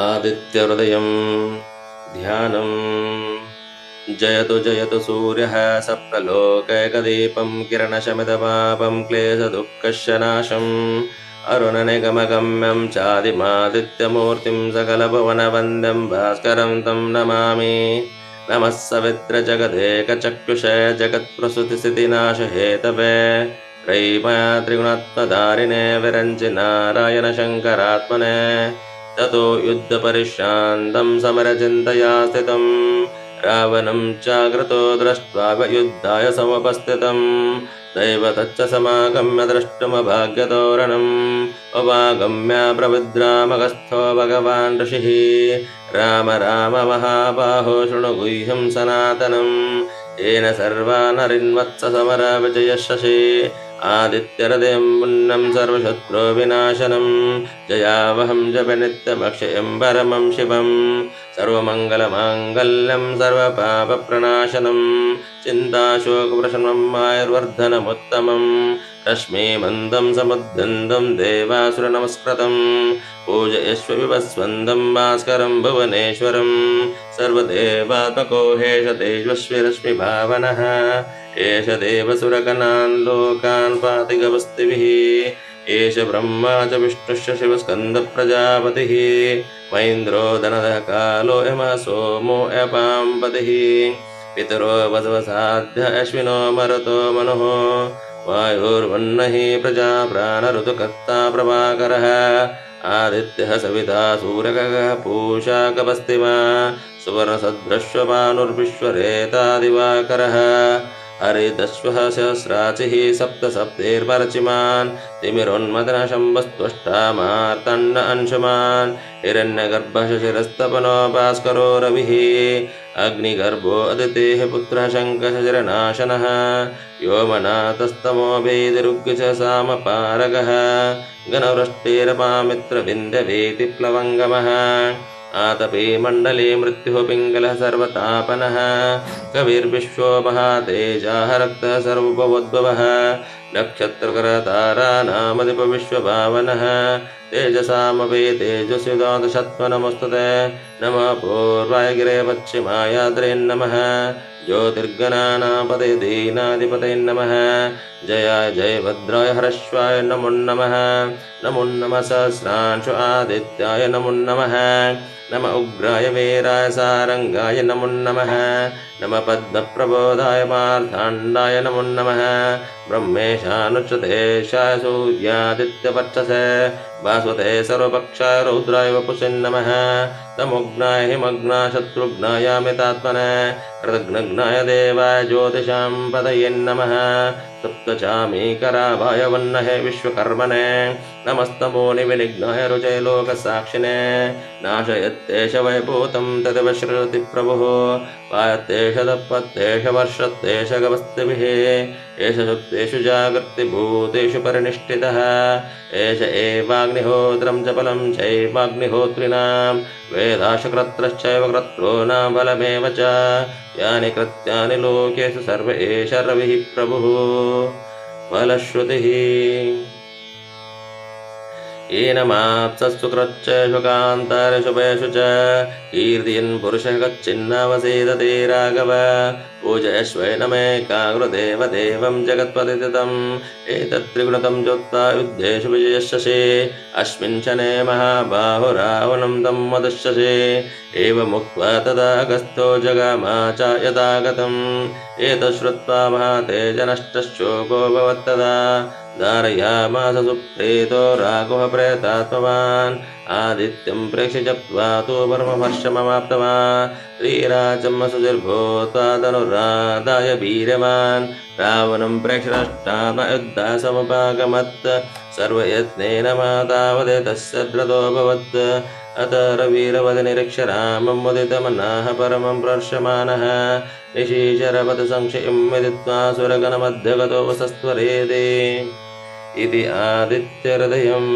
आदित्यहृदयं ध्यानं जयतु जयतु सूर्यः सप्तलोकैकदीपं किरणशमितपापं क्लेशदुःखशनाशम् अरुणनिगमगम्यं चादिमादित्यमूर्तिं सकलभुवनवन्द्यं भास्करं तं नमामि। नमः सवित्रजगदेकचक्षुषे जगत्प्रसूतिस्थितिनाशहेतवे त्रयीमया त्रिगुणात्मधारिणे विरञ्चि नारायणशङ्करात्मने ततो युद्धपरिश्रान्तं समरचिन्तया स्थितं रावणं चाग्रतो दृष्ट्वा युद्धाय समुपस्थितं दैवतच्च समागम्य द्रष्टुमभाग्यतोरणम् उपागम्य प्रविद्रामगस्थो भगवान् ऋषिः राम राम महाबाहो शृणु गुह्यं सनातनम् येन सर्वा नरिन्वत्स समर विजयशशि आदित्यहृदयं पुण्यं सर्वशत्रुविनाशनं जयावहं जपे नित्यमक्षयं परमं शिवं सर्वमङ्गलमाङ्गल्यं सर्वपापप्रणाशनं चिन्ताशोकप्रशमनम् आयुर्वर्धनमुत्तमं रश्मिमन्दं समुद्यन्तं देवासुरनमस्कृतं पूजयस्व विवस्वन्दं भास्करं भुवनेश्वरं सर्वदेवात्मको हेष तेजस्वी रश्मिभावनः एष देवसुरगणान् लोकान् पाति गवस्तिभिः एष ब्रह्मा च विष्णुश्च शिवस्कन्दप्रजापतिः महेन्द्रो धनदः कालो यमः सोमो यपाम्पतिः पितरो वसवसाध्य अश्विनो मरुतो मनुः वायुर्वह्निः प्रजा प्राणऋतुकर्ता प्रभाकरः आदित्यः सविता सूर्यगः पूषा कपस्तिमा सुवर्णसदृश्यभानुर्विश्वरेता दिवाकरः हरिदश्वः सहस्राचिः सप्त सप्तैर्परचिमान् तिमिरोन्मदनशम्भस्त्वष्टा मार्तण्ड अंशुमान् हिरण्यगर्भः शशिरस्तपनो भास्करो रविः अग्निगर्भो अदितेः पुत्रः शङ्खशशिरनाशनः व्योमनाथस्तमोभिरुग्च सामपारगः घनवृष्टिरपामित्रविन्द्यवेति प्लवङ्गमः आतपे मण्डले मृत्युः पिङ्गलः सर्वतापनः कविर्विश्वो महातेजः रक्तः सर्वोपवोद्भवः नक्षत्रकरतारानामधिपविश्वभावनः तेजसामपि तेजस्विदादशत्वनमस्तुते नमः पूर्वाय गिरे पश्चिमायाद्रे नमः ज्योतिर्गणानापते दीनाधिपते नमः जयाय जय भद्राय हरश्वाय नमो नमः नमो नमः सहस्रांशु आदित्याय नमो नमः नम उग्राय वीराय सारंगाय नमो नमः नम पद्मप्रबोधाय मार्ताण्डाय नमो नमः ब्रह्मेशानुच्युतेशाय सूर्यादित्यवर्चसे भास्वते सर्वपक्षाय रौद्राय वपुषे नमः तमुग्नाय हिमग्नाय शत्रुघ्नायामितात्मने कृतघ्नघ्नाय देवाय ज्योतिषां पतये नमः सप्तचामीकराभाय वह्नहे विश्वकर्मणे नमस्तमो निविनिघ्नाय रुचये लोकसाक्षिणे नाशयत्येष वैभूतं तदेव श्रुति प्रभुः पायत्येष दप्पत्येष वर्षत्येष गवस्तिभिः एष शुक्तेषु जागर्तिभूतेषु परिनिष्ठितः एष एवाग्निहोत्रं च फलं चैवाग्निहोत्रिणां वेदाशक्रत्रश्चैव क्रत्रोणां फलमेव च यानि कृत्यानि लोकेषु सर्व एष रविः प्रभुः फलश्रुतिः येनमाप्सस्तु कृच्छेषु कान्तारेषु शुभेषु च कीर्तियन् पुरुषः कच्चिन्नावसेदते राघव पूजयश्वैनमेकाग्रदेवदेवं जगत्पतितं एतत्त्रिगुणतं ज्योत्वा युद्धेषु विजयशशे अस्मिन् शने महाबाहो रावणं तं वदश्शसे एवमुक्त्वा तदागस्थो जगामा च यथागतम् एतच्छ्रुत्वा महातेजनष्टशोको भवत्तदा धारयामास सुप्रीतो राघवः प्रेतात्मवान् आदित्यं प्रेक्ष्य जप्त्वा तु परमहर्षमवाप्तवान् श्रीराजं सुदीर्घोत्वा धनुरादाय वीर्यवान् रावणं प्रेक्ष्यष्टामयुद्धा समुपागमत् सर्वयत्नेन मातावदे तस्य द्रतो भवत् अत रविरवदनिरीक्षरामं मुदितमनाः परमं प्रर्षमाणः निशीचरपदसंशयं विदित्वा सुरगणमध्यगतो वसस्त्वरेदे इति आदित्यहृदयम्